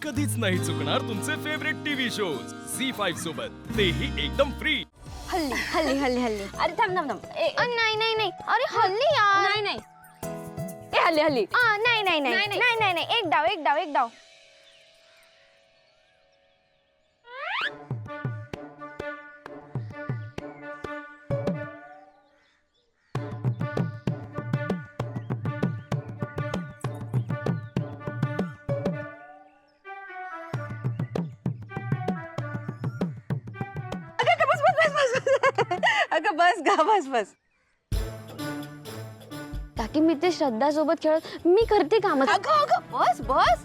कधीच नाही चुकणार तुमचे फेवरेट टीव्ही शोज झी5 सोबत, तेही एकदम फ्री। हल्ली हल्ली हल्ली हल्ली अरे थांब थांब थांब नाही नाही नाही अरे हल्ली यार नाही नाही ए हल्ली हल्ली नाही नाही नाही नाही नाही नाही एक डाव एक डाव एक डाव अगं बस गा बस बस ताकी मी ते श्रद्धा सोबत खेळत मी करते काम अगं अगं बस बस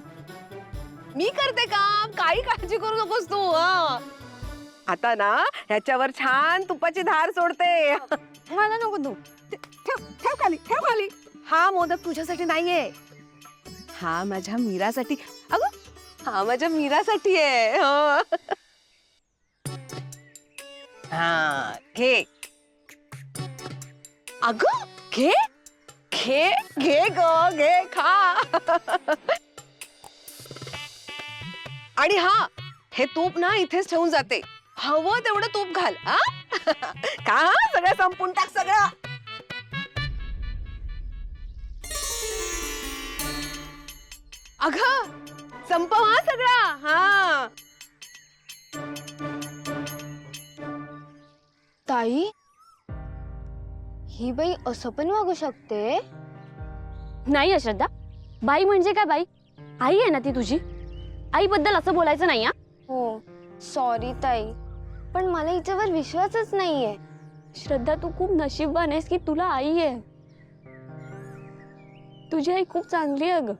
मी करते काम, काही काळजी करू नकोस तू आता ना ह्याच्यावर छान तुपाची धार सोडते। मला नको तू ठेव ठेव खाली ठेव खाली। हा मोदक तुझ्यासाठी नाहीये, हा माझ्या मीरासाठी। अगं हा माझ्या मीरासाठी आहे। हा घे अगं घे घे घे ग घे खा। आणि हा हे तूप ना इथेच ठेवून जाते, हवं तेवढं तूप घाल हा। का सगळं संपून टाक सगळं। अगं संपव हा सगळं हा। ताई ही बाई असं पण वागू शकते? नाही अश्रद्धा, बाई म्हणजे काय बाई? आई आहे ना ती तुझी, आईबद्दल असं बोलायचं नाही हा। हो सॉरी ताई, पण मला हिच्यावर विश्वासच नाहीये। श्रद्धा तू खूप नशीबवान आहेस की तुला आई आहे। तुझी आई खूप चांगली आहे ग।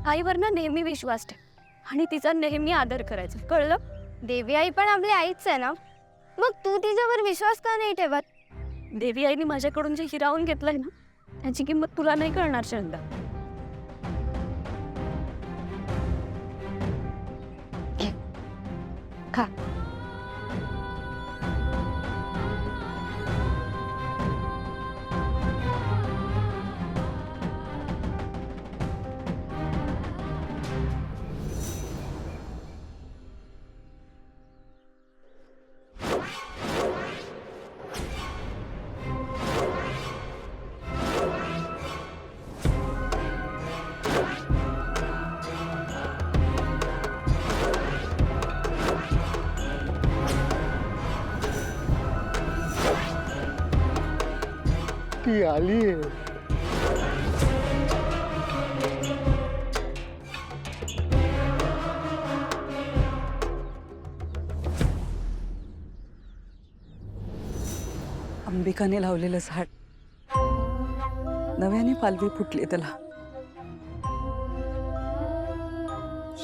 आईवर ना नेहमी विश्वास ठेव आणि तिचा नेहमी आदर करायचा, कळलं? देवी आई पण आपली आईच आहे ना, मग तू तिच्यावर विश्वास का नाही ठेवत? देवी आईने माझ्याकडून जे हिरावून घेतलंय ना त्याची किंमत तुला नाही कळणार श्रद्धा। खा ती आली अंबिकाने लावलेलं झाड नव्याने पालवी फुटली, त्याला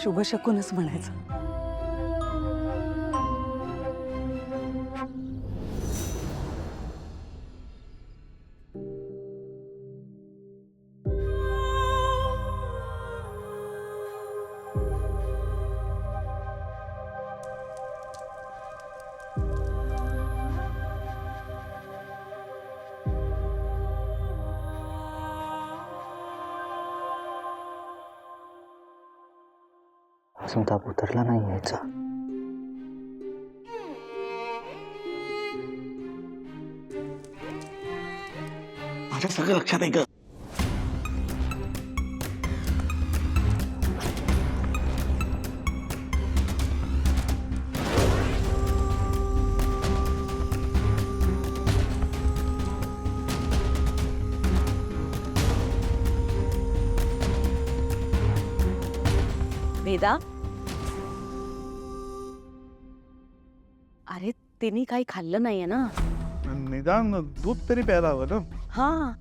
शुभ शकूनच म्हणायचं। अजून ताप उतरला नाही यायचा। माझ्या सगळं लक्षात आहे ग। वेदा, अरे तिने काही खाल्लं नाहीये ना? निदान दूध तरी प्यायला हवं ना। हा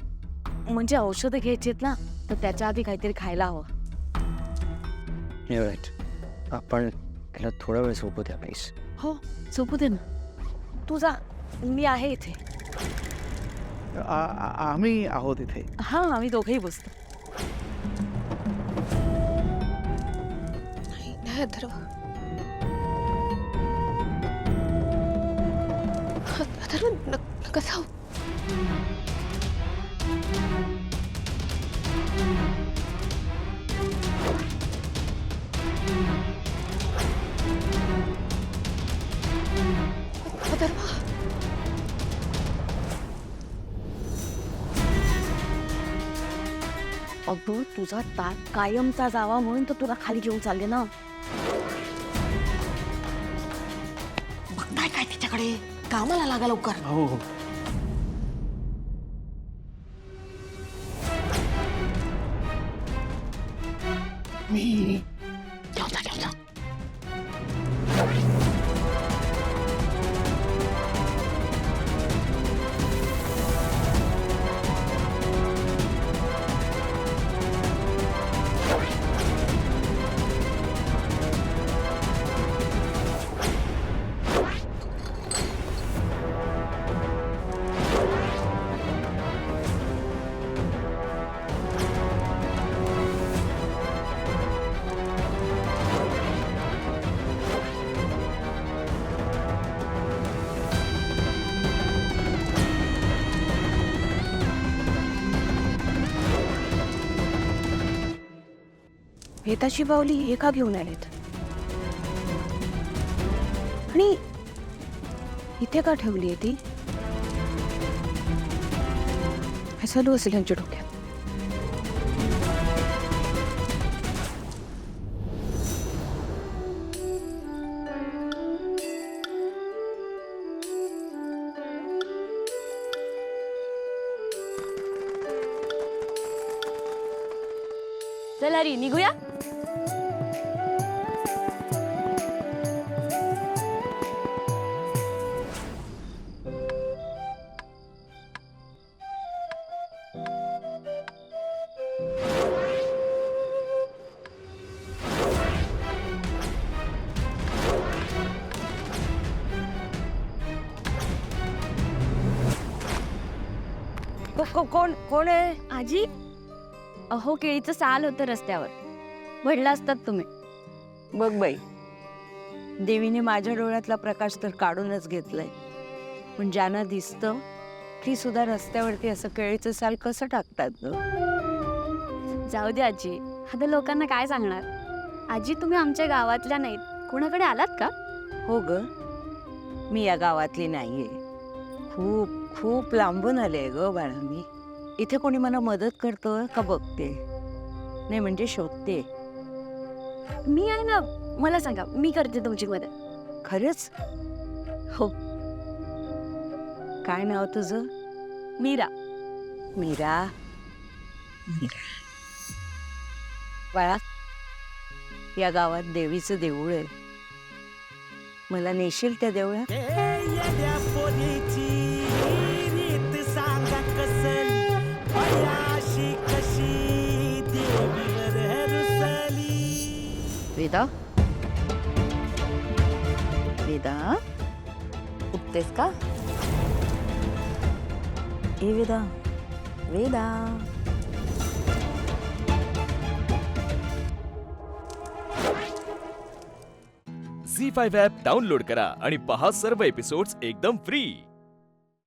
म्हणजे औषधं घ्यायचीत ना, तर त्याच्या आधी काहीतरी खायला हवं। आपण त्याला थोडा वेळ झोपू द्या प्लीज। हो झोपू दे ना, तू जा, मी आहे इथे। आम्ही आहोत इथे। हा आम्ही दोघेही बसतो। नाही अथर्व, अथर्व नका जाऊ। अगं तुझा ताट कायमचा जावा म्हणून तर तुला खाली घेऊन चालले ना. बघताय काय तिच्याकडे? कामाला लागा लवकर. हो हो ठेवता ठेवता. वेताची बावली हे का घेऊन आलेत आणि इथे का ठेवली आहे ती? हे चालू असेल यांच्या डोक्यात. चल हरी निघूया. कोण कोण आहे? आजी अहो केळीचं साल होतं रस्त्यावर, भडला असतात तुम्ही. बघ बाई, देवीने माझ्या डोळ्यातला प्रकाश तर काढूनच घेतलाय, पण ज्यांना दिसतं ती सुद्धा रस्त्यावरती असं केळीचं साल कसं टाकतात ग? जाऊ दे आजी, आता लोकांना काय सांगणार. आजी तुम्ही आमच्या गावातल्या नाहीत, कोणाकडे आलात का? हो ग, मी या गावातली नाहीये, खूप खूप लांबून आले ग बाळा. मी इथे कोणी मला मदत करतं का बघते, नाही म्हणजे शोधते. मी आहे ना, मला सांगा, मी करते तुमची मदत. खरंच? हो. काय नाव तुझं? मीरा. मीरा. बाळा, या गावात देवीचं देऊळ आहे, मला नेशील त्या देवळात? वेदा, वेदा, उठतेस का? ए Veda, Veda. Zee 5 app download करा आणि पहा सर्व एपिसोड्स एकदम फ्री.